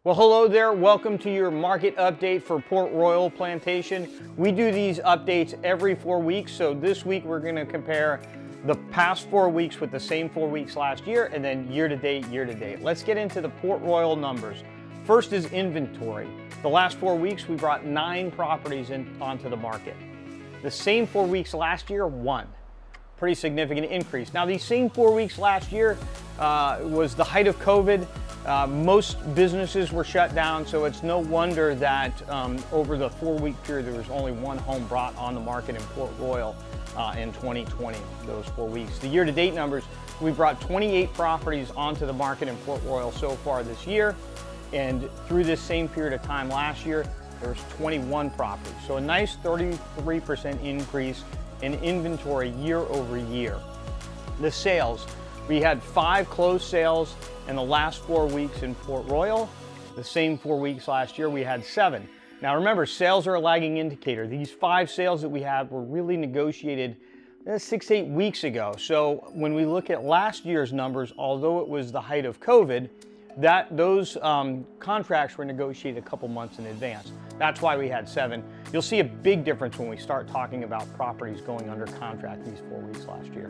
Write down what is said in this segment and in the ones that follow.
Well, hello there. Welcome to your market update for Port Royal Plantation. We do these updates every 4 weeks. So this week we're going to compare the past 4 weeks with the same 4 weeks last year and then year to date. Let's get into the Port Royal numbers. First is inventory. The last 4 weeks we brought 9 properties onto the market. The same 4 weeks last year, 1. Pretty significant increase. Now these same 4 weeks last year was the height of COVID. Most businesses were shut down, so it's no wonder that over the 4-week period there was only 1 home brought on the market in Port Royal in 2020, those 4 weeks. The year-to-date numbers, we brought 28 properties onto the market in Port Royal so far this year, and through this same period of time last year, there was 21 properties. So a nice 33% increase in inventory year over year. The sales, we had 5 closed sales in the last 4 weeks in Port Royal. The same 4 weeks last year, we had 7. Now remember, sales are a lagging indicator. These 5 sales that we had were really negotiated 6 to 8 weeks ago. So when we look at last year's numbers, although it was the height of COVID, those contracts were negotiated a couple months in advance. That's why we had 7. You'll see a big difference when we start talking about properties going under contract these 4 weeks last year.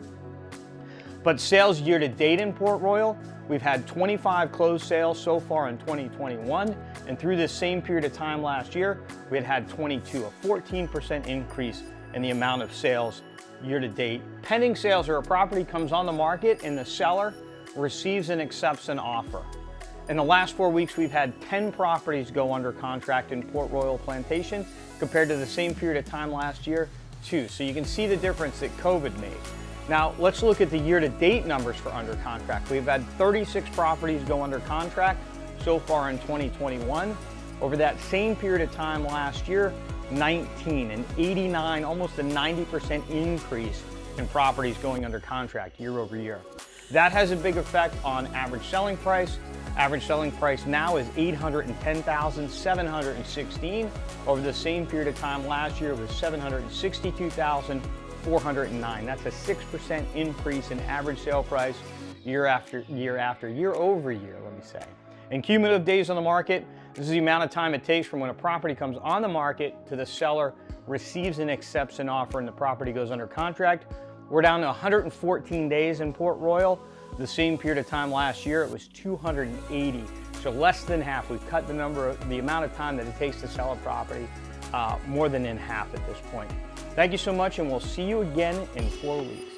But sales year to date in Port Royal, we've had 25 closed sales so far in 2021, and through this same period of time last year, we had 22, a 14% increase in the amount of sales year to date. Pending sales are a property comes on the market and the seller receives and accepts an offer. In the last 4 weeks, we've had 10 properties go under contract in Port Royal Plantation compared to the same period of time last year, 2. So you can see the difference that COVID made. Now, let's look at the year-to-date numbers for under contract. We've had 36 properties go under contract so far in 2021. Over that same period of time last year, 19, an 89, almost a 90% increase in properties going under contract year over year. That has a big effect on average selling price. Average selling price now is $810,716. Over the same period of time last year, it was $762,409. That's a 6% increase in average sale price year over year, let me say. And cumulative days on the market, this is the amount of time it takes from when a property comes on the market to the seller receives and accepts an offer and the property goes under contract. We're down to 114 days in Port Royal. The same period of time last year, it was 280. So less than half. We've cut the amount of time that it takes to sell a property more than in half at this point. Thank you so much, and we'll see you again in 4 weeks.